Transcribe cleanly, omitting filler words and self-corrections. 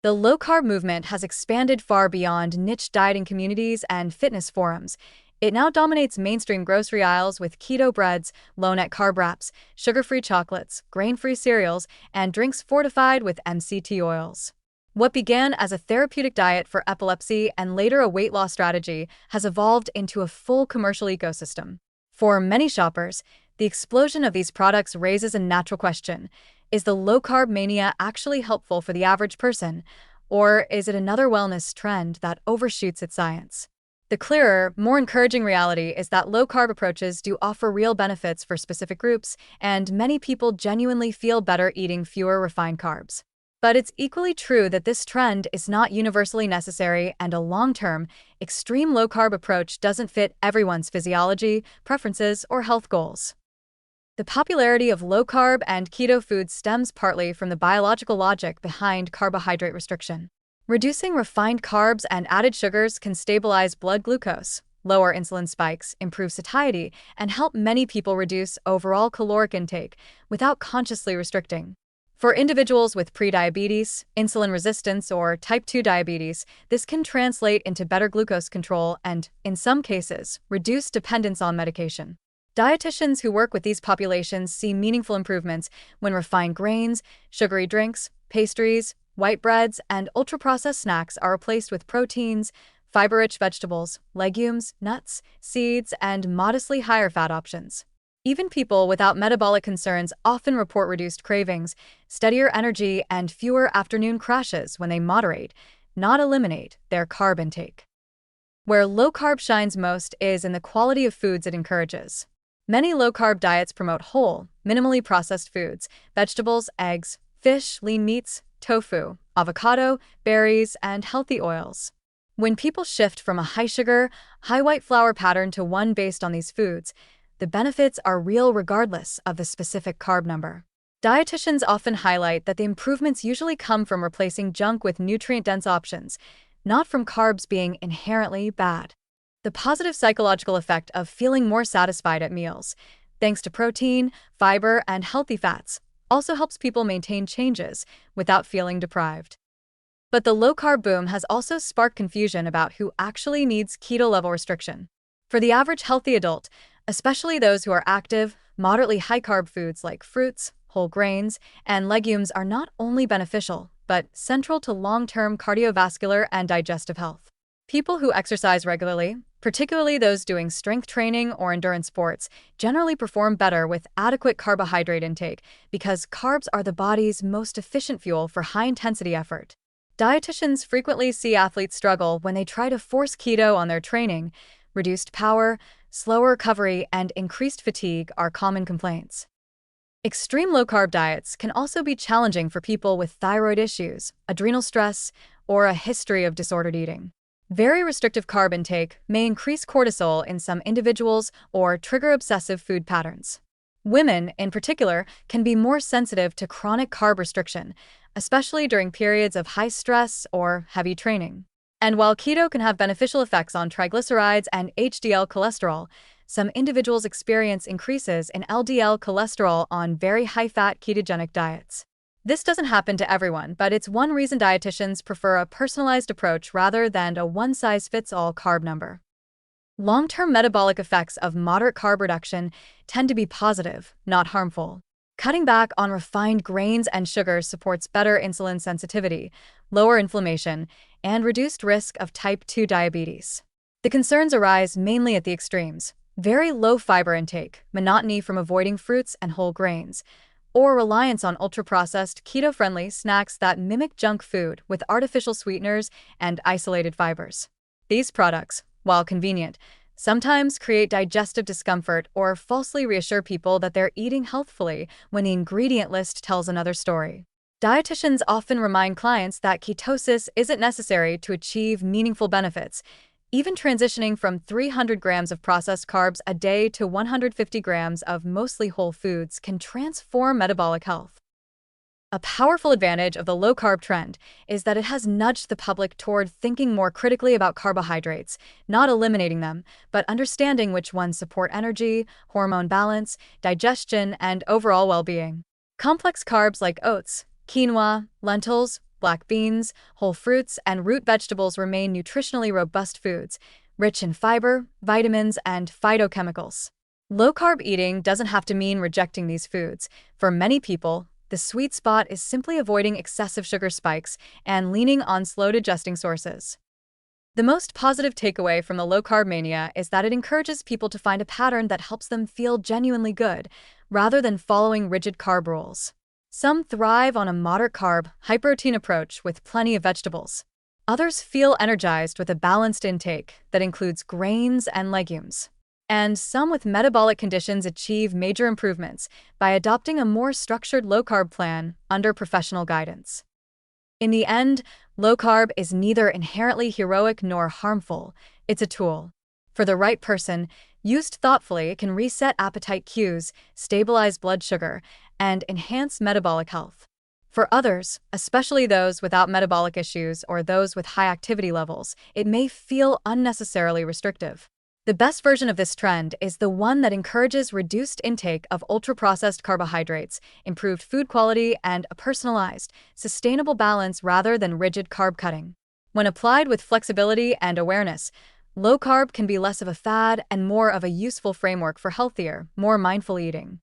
The low-carb movement has expanded far beyond niche dieting communities and fitness forums. It now dominates mainstream grocery aisles with keto breads, low-net carb wraps, sugar-free chocolates, grain-free cereals, and drinks fortified with MCT oils. What began as a therapeutic diet for epilepsy and later a weight loss strategy has evolved into a full commercial ecosystem. For many shoppers, the explosion of these products raises a natural question. Is the low-carb mania actually helpful for the average person, or is it another wellness trend that overshoots its science? The clearer, more encouraging reality is that low-carb approaches do offer real benefits for specific groups, and many people genuinely feel better eating fewer refined carbs. But it's equally true that this trend is not universally necessary, and a long-term, extreme low-carb approach doesn't fit everyone's physiology, preferences, or health goals. The popularity of low-carb and keto foods stems partly from the biological logic behind carbohydrate restriction. Reducing refined carbs and added sugars can stabilize blood glucose, lower insulin spikes, improve satiety, and help many people reduce overall caloric intake without consciously restricting. For individuals with prediabetes, insulin resistance, or type 2 diabetes, this can translate into better glucose control and, in some cases, reduce dependence on medication. Dietitians who work with these populations see meaningful improvements when refined grains, sugary drinks, pastries, white breads, and ultra-processed snacks are replaced with proteins, fiber-rich vegetables, legumes, nuts, seeds, and modestly higher fat options. Even people without metabolic concerns often report reduced cravings, steadier energy, and fewer afternoon crashes when they moderate, not eliminate, their carb intake. Where low-carb shines most is in the quality of foods it encourages. Many low-carb diets promote whole, minimally processed foods, vegetables, eggs, fish, lean meats, tofu, avocado, berries, and healthy oils. When people shift from a high-sugar, high-white flour pattern to one based on these foods, the benefits are real regardless of the specific carb number. Dietitians often highlight that the improvements usually come from replacing junk with nutrient-dense options, not from carbs being inherently bad. The positive psychological effect of feeling more satisfied at meals, thanks to protein, fiber, and healthy fats, also helps people maintain changes without feeling deprived. But the low-carb boom has also sparked confusion about who actually needs keto-level restriction. For the average healthy adult, especially those who are active, moderately high-carb foods like fruits, whole grains, and legumes are not only beneficial, but central to long-term cardiovascular and digestive health. People who exercise regularly, particularly those doing strength training or endurance sports, generally perform better with adequate carbohydrate intake because carbs are the body's most efficient fuel for high-intensity effort. Dietitians frequently see athletes struggle when they try to force keto on their training. Reduced power, slower recovery, and increased fatigue are common complaints. Extreme low-carb diets can also be challenging for people with thyroid issues, adrenal stress, or a history of disordered eating. Very restrictive carb intake may increase cortisol in some individuals or trigger obsessive food patterns. Women, in particular, can be more sensitive to chronic carb restriction, especially during periods of high stress or heavy training. And while keto can have beneficial effects on triglycerides and HDL cholesterol, some individuals experience increases in LDL cholesterol on very high-fat ketogenic diets. This doesn't happen to everyone, but it's one reason dietitians prefer a personalized approach rather than a one-size-fits-all carb number. Long-term metabolic effects of moderate carb reduction tend to be positive, not harmful. Cutting back on refined grains and sugars supports better insulin sensitivity, lower inflammation, and reduced risk of type 2 diabetes. The concerns arise mainly at the extremes: very low fiber intake, monotony from avoiding fruits and whole grains, or reliance on ultra-processed, keto-friendly snacks that mimic junk food with artificial sweeteners and isolated fibers. These products, while convenient, sometimes create digestive discomfort or falsely reassure people that they're eating healthfully when the ingredient list tells another story. Dietitians often remind clients that ketosis isn't necessary to achieve meaningful benefits. Even transitioning from 300 grams of processed carbs a day to 150 grams of mostly whole foods can transform metabolic health. A powerful advantage of the low-carb trend is that it has nudged the public toward thinking more critically about carbohydrates, not eliminating them, but understanding which ones support energy, hormone balance, digestion, and overall well-being. Complex carbs like oats, quinoa, lentils, Black beans, whole fruits, and root vegetables remain nutritionally robust foods, rich in fiber, vitamins, and phytochemicals. Low-carb eating doesn't have to mean rejecting these foods. For many people, the sweet spot is simply avoiding excessive sugar spikes and leaning on slow-digesting sources. The most positive takeaway from the low-carb mania is that it encourages people to find a pattern that helps them feel genuinely good, rather than following rigid carb rules. Some thrive on a moderate-carb, high-protein approach with plenty of vegetables. Others feel energized with a balanced intake that includes grains and legumes. And some with metabolic conditions achieve major improvements by adopting a more structured low-carb plan under professional guidance. In the end, low-carb is neither inherently heroic nor harmful. It's a tool. For the right person, used thoughtfully, it can reset appetite cues, stabilize blood sugar, and enhance metabolic health. For others, especially those without metabolic issues or those with high activity levels, it may feel unnecessarily restrictive. The best version of this trend is the one that encourages reduced intake of ultra-processed carbohydrates, improved food quality, and a personalized, sustainable balance rather than rigid carb cutting. When applied with flexibility and awareness, low carb can be less of a fad and more of a useful framework for healthier, more mindful eating.